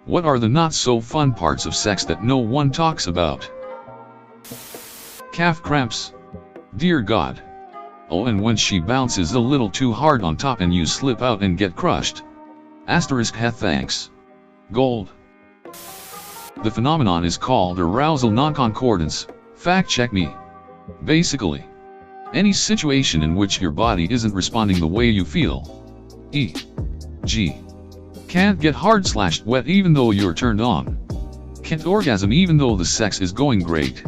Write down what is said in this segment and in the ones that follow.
What are the not-so-fun parts of sex that no one talks about? Calf cramps. Dear God. Oh, and when she bounces a little too hard on top and you slip out and get crushed. Asterisk thanks. Gold. The phenomenon is called arousal non-concordance. Fact check me. Basically, any situation in which your body isn't responding the way you feel. E.g. can't get hard/wet even though you're turned on. Can't orgasm even though the sex is going great.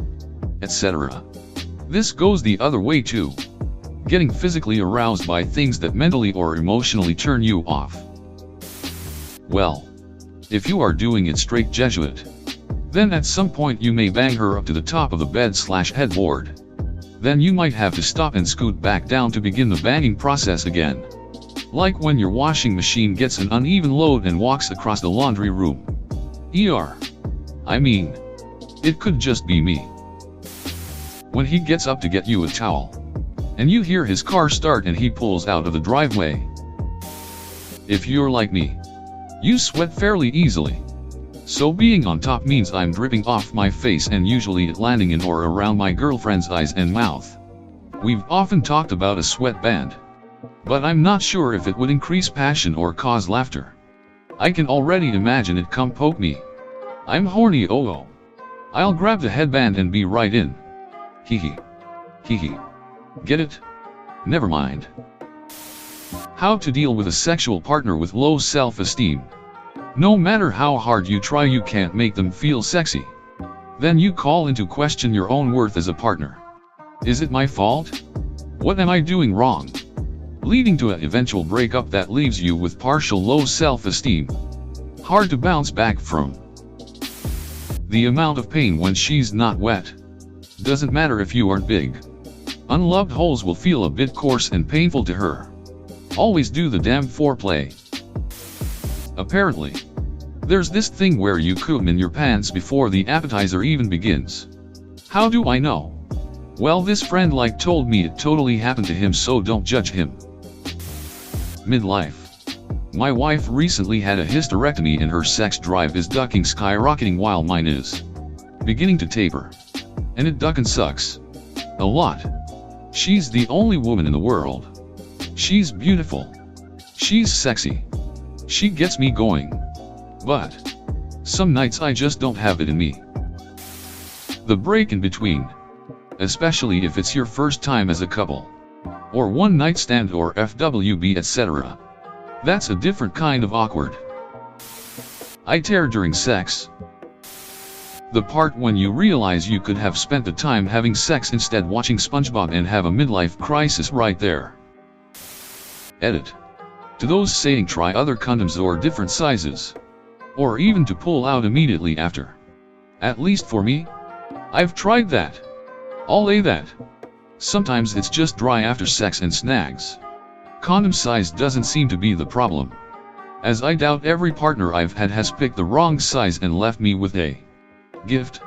Etc. This goes the other way too. Getting physically aroused by things that mentally or emotionally turn you off. Well, if you are doing it straight Jesuit, then at some point you may bang her up to the top of the bed/headboard. Then you might have to stop and scoot back down to begin the banging process again. Like when your washing machine gets an uneven load and walks across the laundry room. I mean, it could just be me. When he gets up to get you a towel, and you hear his car start and he pulls out of the driveway. If you're like me, you sweat fairly easily. So being on top means I'm dripping off my face and usually it landing in or around my girlfriend's eyes and mouth. We've often talked about a sweatband, but I'm not sure if it would increase passion or cause laughter. I can already imagine it come poke me. I'm horny oh. I'll grab the headband and be right in. Hee hee. Get it? Never mind. How to deal with a sexual partner with low self-esteem. No matter how hard you try, you can't make them feel sexy. Then you call into question your own worth as a partner. Is it my fault? What am I doing wrong? Leading to an eventual breakup that leaves you with partial low self-esteem. Hard to bounce back from. The amount of pain when she's not wet. Doesn't matter if you aren't big. Unloved holes will feel a bit coarse and painful to her. Always do the damn foreplay. Apparently, there's this thing where you cum in your pants before the appetizer even begins. How do I know? Well, this friend told me it totally happened to him, so don't judge him. Midlife. My wife recently had a hysterectomy and her sex drive is skyrocketing while mine is beginning to taper. And it duckin' sucks. A lot. She's the only woman in the world. She's beautiful. She's sexy. She gets me going. But some nights I just don't have it in me. The break in between. Especially if it's your first time as a couple. Or one night stand or FWB etc. That's a different kind of awkward. I tear during sex. The part when you realize you could have spent the time having sex instead watching SpongeBob and have a midlife crisis right there. Edit. To those saying try other condoms or different sizes. Or even to pull out immediately after. At least for me, I've tried that. I'll lay that. Sometimes it's just dry after sex and snags. Condom size doesn't seem to be the problem. As I doubt every partner I've had has picked the wrong size and left me with a gift.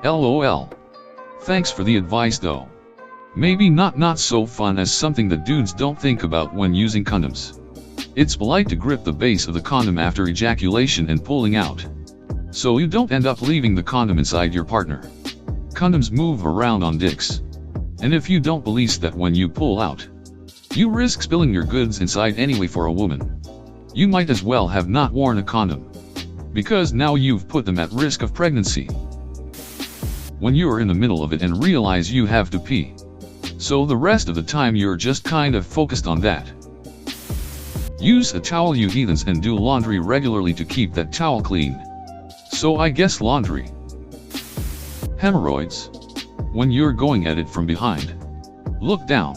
LOL. Thanks for the advice though. Maybe not so fun as something that dudes don't think about when using condoms. It's polite to grip the base of the condom after ejaculation and pulling out, so you don't end up leaving the condom inside your partner. Condoms move around on dicks. And if you don't believe that when you pull out, you risk spilling your goods inside anyway for a woman, you might as well have not worn a condom. Because now you've put them at risk of pregnancy. When you're in the middle of it and realize you have to pee. So the rest of the time you're just kind of focused on that. Use a towel you heathens and do laundry regularly to keep that towel clean. So I guess laundry. Hemorrhoids. When you're going at it from behind. Look down.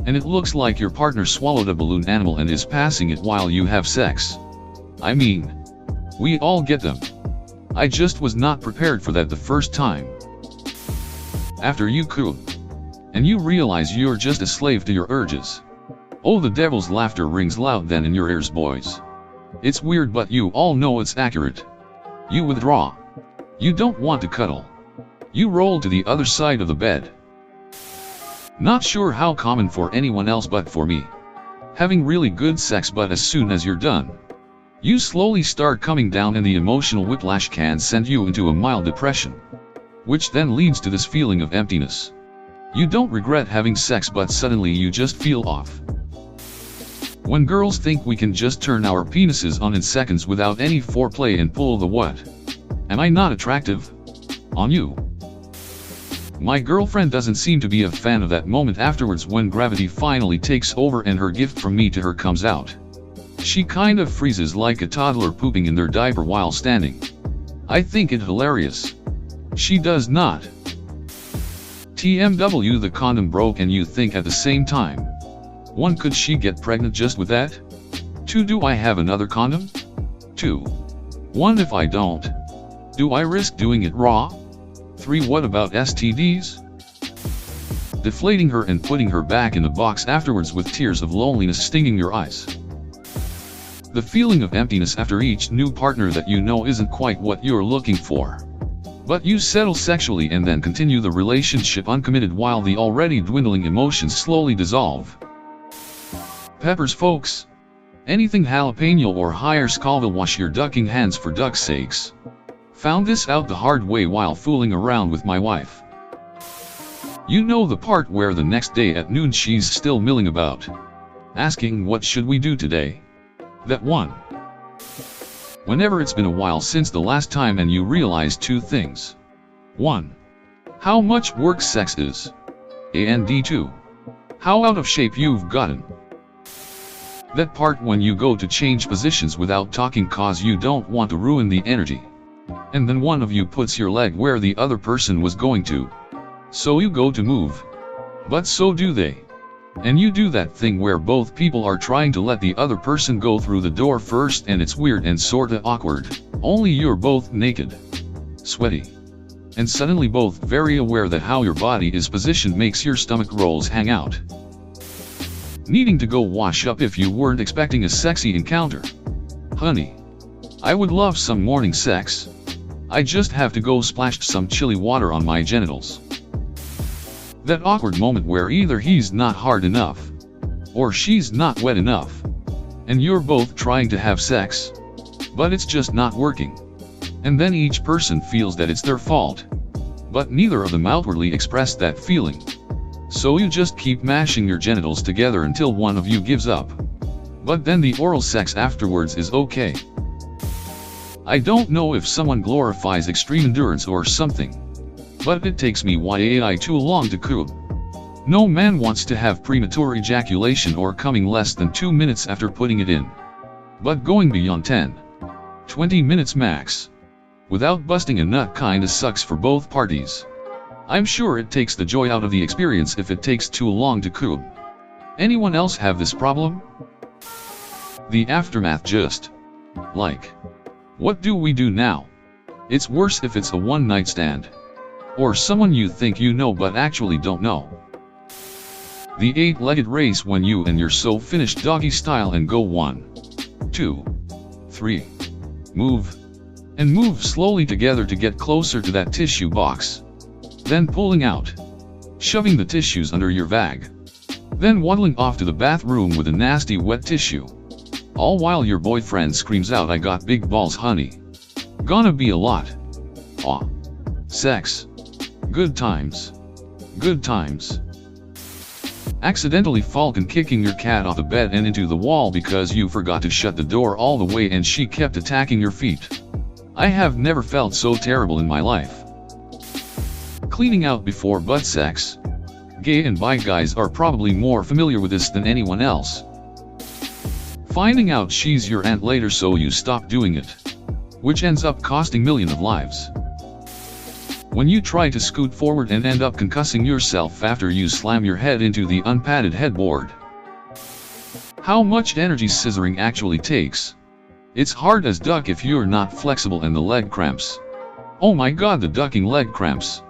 And it looks like your partner swallowed a balloon animal and is passing it while you have sex. I mean, we all get them. I just was not prepared for that the first time. After you cum, and you realize you're just a slave to your urges. Oh, the devil's laughter rings loud then in your ears, boys. It's weird, but you all know it's accurate. You withdraw. You don't want to cuddle. You roll to the other side of the bed. Not sure how common for anyone else, but for me, having really good sex, but as soon as you're done, you slowly start coming down and the emotional whiplash can send you into a mild depression, which then leads to this feeling of emptiness. You don't regret having sex, but suddenly you just feel off. When girls think we can just turn our penises on in seconds without any foreplay and pull the what? Am I not attractive? On you. My girlfriend doesn't seem to be a fan of that moment afterwards when gravity finally takes over and her gift from me to her comes out. She kind of freezes like a toddler pooping in their diaper while standing. I think it hilarious. She does not. TMW, the condom broke, and you think at the same time, 1. Could she get pregnant just with that? 2. Do I have another condom? 2. 1. If I don't, do I risk doing it raw? 3. What about STDs? Deflating her and putting her back in the box afterwards with tears of loneliness stinging your eyes. The feeling of emptiness after each new partner that you know isn't quite what you're looking for. But you settle sexually and then continue the relationship uncommitted while the already dwindling emotions slowly dissolve. Peppers, folks. Anything jalapeno or higher Scoville, wash your ducking hands for duck's sakes. Found this out the hard way while fooling around with my wife. You know the part where the next day at noon she's still milling about, asking what should we do today? That one. Whenever it's been a while since the last time and you realize 2 things. 1. How much work sex is. And 2. How out of shape you've gotten. That part when you go to change positions without talking cause you don't want to ruin the energy. And then one of you puts your leg where the other person was going to. So you go to move. But so do they. And you do that thing where both people are trying to let the other person go through the door first, and it's weird and sorta awkward, only you're both naked, sweaty, and suddenly both very aware that how your body is positioned makes your stomach rolls hang out. Needing to go wash up if you weren't expecting a sexy encounter. Honey, I would love some morning sex. I just have to go splash some chilly water on my genitals. That awkward moment where either he's not hard enough, or she's not wet enough, and you're both trying to have sex, but it's just not working. And then each person feels that it's their fault, but neither of them outwardly express that feeling. So you just keep mashing your genitals together until one of you gives up. But then the oral sex afterwards is okay. I don't know if someone glorifies extreme endurance or something, but it takes me way too long to come. No man wants to have premature ejaculation or coming less than 2 minutes after putting it in. But going beyond 10-20 minutes max, without busting a nut kinda sucks for both parties. I'm sure it takes the joy out of the experience if it takes too long to come. Anyone else have this problem? The aftermath just like, what do we do now? It's worse if it's a one-night stand. Or someone you think you know but actually don't know. The 8-legged race when you and you're so finished doggy style and go 1, 2, 3, move, and move slowly together to get closer to that tissue box. Then pulling out, shoving the tissues under your vag. Then waddling off to the bathroom with a nasty wet tissue. All while your boyfriend screams out, "I got big balls, honey." Gonna be a lot. Aw. Sex. Good times. Good times. Accidentally falcon kicking your cat off the bed and into the wall because you forgot to shut the door all the way and she kept attacking your feet. I have never felt so terrible in my life. Cleaning out before butt sex. Gay and bi guys are probably more familiar with this than anyone else. Finding out she's your aunt later so you stop doing it, which ends up costing millions of lives. When you try to scoot forward and end up concussing yourself after you slam your head into the unpadded headboard. How much energy scissoring actually takes. It's hard as duck if you're not flexible, and the leg cramps. Oh my god, the ducking leg cramps.